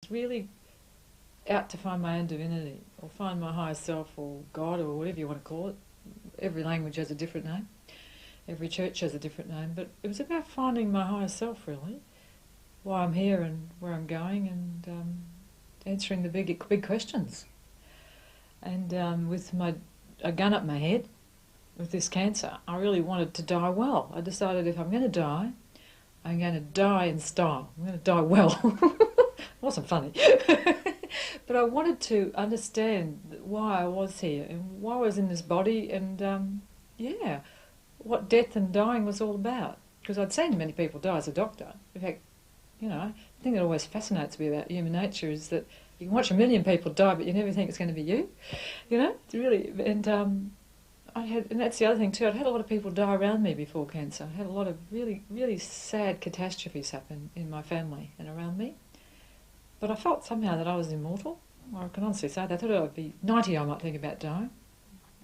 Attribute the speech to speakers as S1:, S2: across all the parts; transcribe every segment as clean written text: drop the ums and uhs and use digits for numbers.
S1: was really out to find my own divinity, or find my higher self, or God, or whatever you want to call it. Every language has a different name. Every church has a different name. But it was about finding my higher self, really. Why I'm here and where I'm going, and answering the big questions. And with a gun up my head, with this cancer, I really wanted to die well. I decided if I'm going to die, I'm going to die in style. I'm going to die well. It wasn't funny. But I wanted to understand why I was here and why I was in this body, and yeah, what death and dying was all about. Because I'd seen many people die as a doctor. In fact, you know, the thing that always fascinates me about human nature is that you can watch a million people die, but you never think it's going to be you. You know, it's really, and that's the other thing too. I'd had a lot of people die around me before cancer. I had a lot of really, really sad catastrophes happen in my family and around me. But I felt somehow that I was immortal. Or I can honestly say that. I thought I'd be 90, I might think about dying.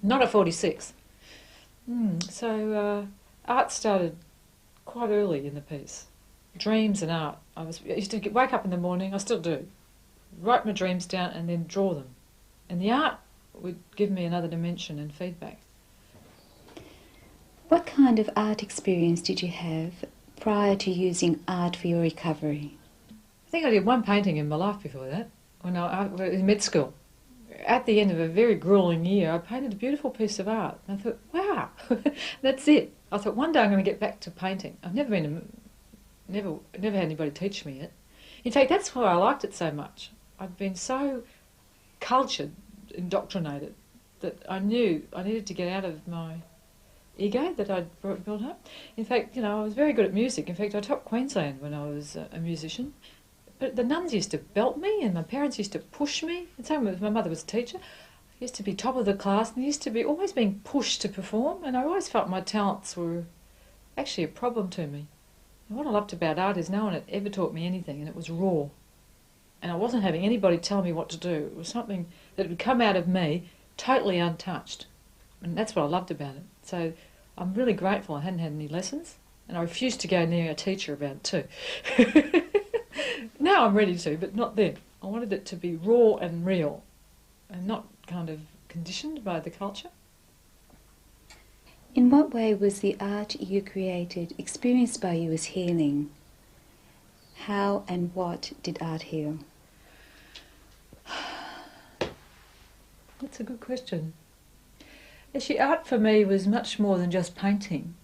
S1: Not at 46. So art started quite early in the piece. Dreams and art. I used to wake up in the morning, I still do, write my dreams down and then draw them. And the art would give me another dimension and feedback.
S2: What kind of art experience did you have prior to using art for your recovery?
S1: I think I did one painting in my life before that, when I was in med school. At the end of a very gruelling year, I painted a beautiful piece of art. And I thought, wow, that's it. I thought, one day I'm going to get back to painting. I've never had anybody teach me it. In fact, that's why I liked it so much. I'd been so cultured, indoctrinated, that I knew I needed to get out of my ego that I'd built up. In fact, you know, I was very good at music. In fact, I topped Queensland when I was a musician. But the nuns used to belt me, and my parents used to push me. And same with my mother was a teacher. I used to be top of the class, and I used to be always being pushed to perform. And I always felt my talents were actually a problem to me. And what I loved about art is no one had ever taught me anything, and it was raw. And I wasn't having anybody tell me what to do. It was something that would come out of me totally untouched. And that's what I loved about it. So I'm really grateful I hadn't had any lessons, and I refused to go near a teacher about it too. Now I'm ready to, but not then. I wanted it to be raw and real, and not kind of conditioned by the culture.
S2: In what way was the art you created experienced by you as healing? How and what did art heal?
S1: That's a good question. Actually, art for me was much more than just painting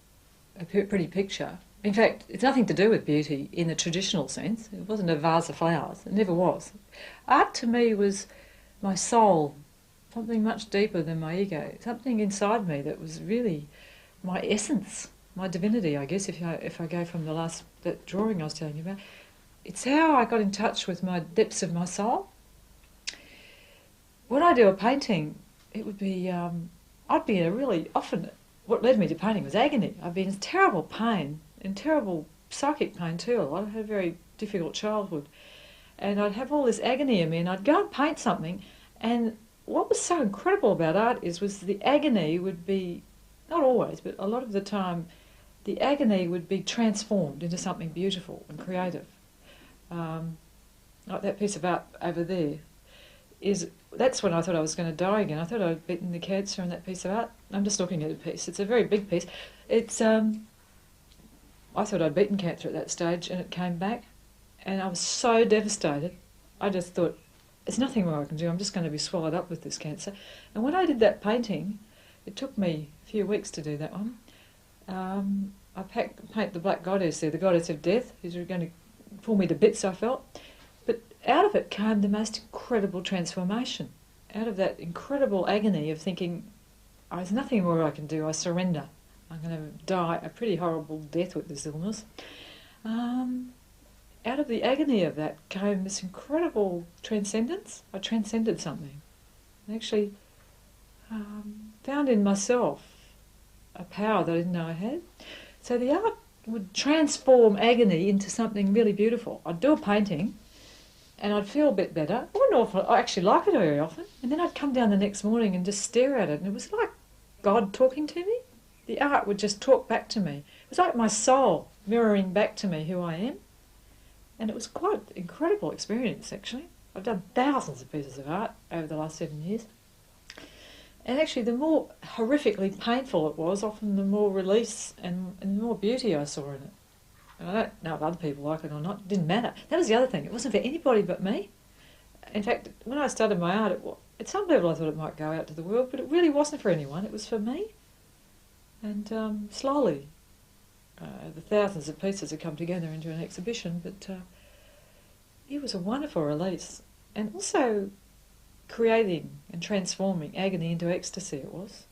S1: a pretty picture. In fact, it's nothing to do with beauty in the traditional sense. It wasn't a vase of flowers. It never was. Art to me was my soul, something much deeper than my ego, something inside me that was really my essence, my divinity, I guess, if I go from that drawing I was telling you about. It's how I got in touch with my depths of my soul. When I do a painting, it would be, I'd be in a really, often, what led me to painting was agony. I'd be in terrible pain, in terrible psychic pain too. I had a very difficult childhood. And I'd have all this agony in me, and I'd go and paint something, and what was so incredible about art was the agony would be, not always, but a lot of the time, the agony would be transformed into something beautiful and creative. Like that piece of art over there, that's when I thought I was going to die again. I thought I'd beaten the cancer in that piece of art. I'm just looking at a piece. It's a very big piece. I thought I'd beaten cancer at that stage, and it came back, and I was so devastated. I just thought, there's nothing more I can do. I'm just going to be swallowed up with this cancer. And when I did that painting, it took me a few weeks to do that one. I paint the black goddess there, the goddess of death, who's going to pull me to bits, I felt. But out of it came the most incredible transformation. Out of that incredible agony of thinking, oh, there's nothing more I can do, I surrender. I'm going to die a pretty horrible death with this illness. Out of the agony of that came this incredible transcendence. I transcended something. I actually found in myself a power that I didn't know I had. So the art would transform agony into something really beautiful. I'd do a painting and I'd feel a bit better. I wouldn't know if I actually like it very often. And then I'd come down the next morning and just stare at it, and it was like God talking to me. The art would just talk back to me. It was like my soul mirroring back to me who I am. And it was quite an incredible experience, actually. I've done thousands of pieces of art over the last 7 years. And actually, the more horrifically painful it was, often the more release and the more beauty I saw in it. And I don't know if other people like it or not. It didn't matter. That was the other thing. It wasn't for anybody but me. In fact, when I started my art, at some level I thought it might go out to the world, but it really wasn't for anyone. It was for me. And slowly, the thousands of pieces have come together into an exhibition, but it was a wonderful release. And also creating and transforming agony into ecstasy it was.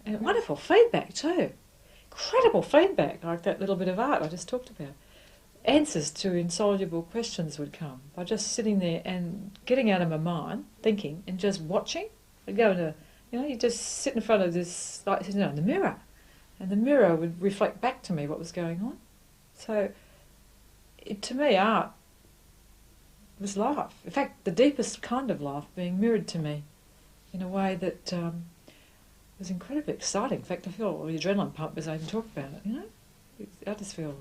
S1: And wonderful feedback too. Incredible feedback, like that little bit of art I just talked about. Answers to insoluble questions would come by just sitting there and getting out of my mind, thinking, and just watching. I'd go into, you just sit in front of this, like, the mirror, and the mirror would reflect back to me what was going on. So, to me, art was life. In fact, the deepest kind of life being mirrored to me in a way that was incredibly exciting. In fact, I feel the adrenaline pump as I even talk about it, I just feel,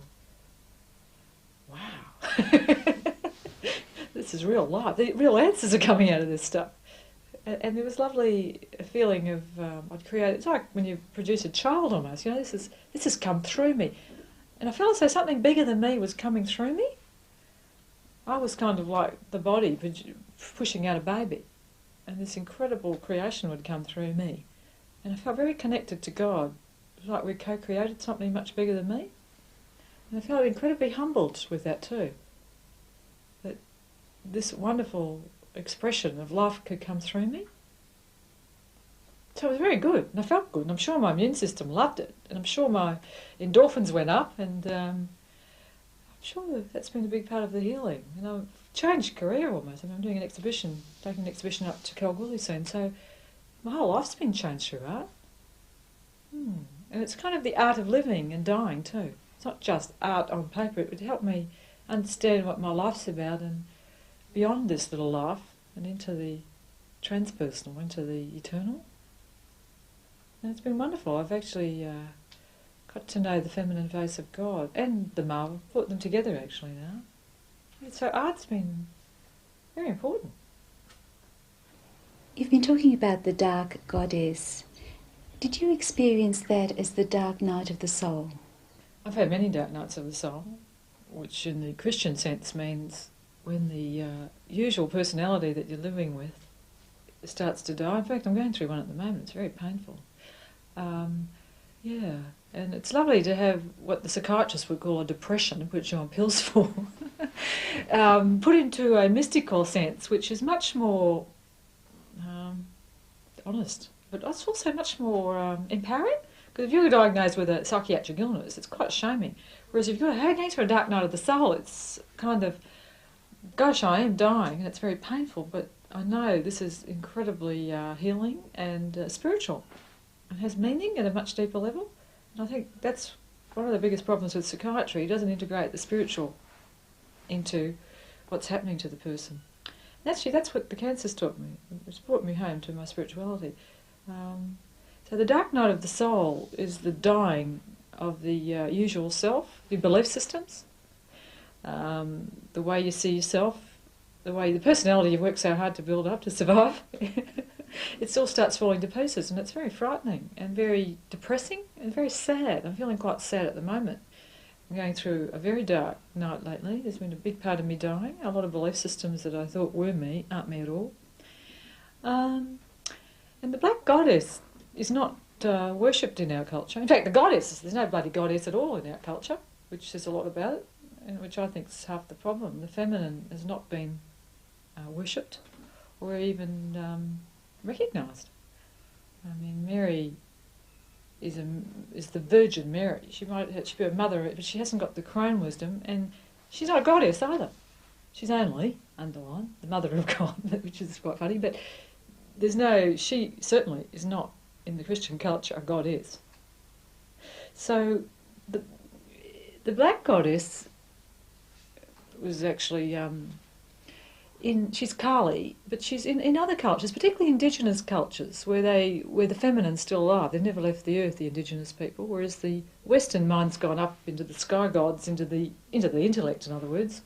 S1: wow, this is real life. The real answers are coming out of this stuff. And there was lovely feeling of, I'd create, it's like when you produce a child almost, this has come through me. And I felt as though something bigger than me was coming through me. I was kind of like the body pushing out a baby, and this incredible creation would come through me. And I felt very connected to God. It was like we co-created something much bigger than me. And I felt incredibly humbled with that too. That this wonderful expression of life could come through me. So it was very good, and I felt good, and I'm sure my immune system loved it, and I'm sure my endorphins went up, and I'm sure that's been a big part of the healing. And I've changed career almost. I'm doing an exhibition, taking an exhibition up to Kalgoorlie soon, so my whole life's been changed through art. And it's kind of the art of living and dying too. It's not just art on paper. It would help me understand what my life's about and beyond this little life and into the transpersonal, into the eternal. And it's been wonderful. I've actually got to know the feminine face of God and the marvel, put them together actually now. So art's been very important.
S2: You've been talking about the dark goddess. Did you experience that as the dark night of the soul?
S1: I've had many dark nights of the soul, which in the Christian sense means when the usual personality that you're living with starts to die. In fact, I'm going through one at the moment. It's very painful. Yeah, and it's lovely to have what the psychiatrists would call a depression, which you're on pills for, put into a mystical sense, which is much more honest, but it's also much more empowering. Because if you're diagnosed with a psychiatric illness, it's quite shaming. Whereas if you're going through a dark night of the soul, it's kind of, gosh, I am dying, and it's very painful, but I know this is incredibly healing and spiritual. It has meaning at a much deeper level. And I think that's one of the biggest problems with psychiatry. It doesn't integrate the spiritual into what's happening to the person. And actually, that's what the cancer's taught me. It's brought me home to my spirituality. So the dark night of the soul is the dying of the usual self, your belief systems, the way you see yourself, the personality you've worked so hard to build up to survive. It all starts falling to pieces, and it's very frightening and very depressing and very sad. I'm feeling quite sad at the moment. I'm going through a very dark night lately. There's been a big part of me dying. A lot of belief systems that I thought were me aren't me at all. And the black goddess is not worshipped in our culture. In fact, the goddess, there's no bloody goddess at all in our culture, which says a lot about it, and which I think is half the problem. The feminine has not been worshipped or even recognised. I mean, Mary is the Virgin Mary. She might be a mother, but she hasn't got the crone wisdom, and she's not a goddess either. She's only, underline, the mother of God, which is quite funny, but she certainly is not, in the Christian culture, a goddess. So the black goddess was actually, she's Kali, but she's in other cultures, particularly Indigenous cultures, where the feminine's still alive. They've never left the earth, the Indigenous people, whereas the Western mind's gone up into the sky gods, into the intellect, in other words.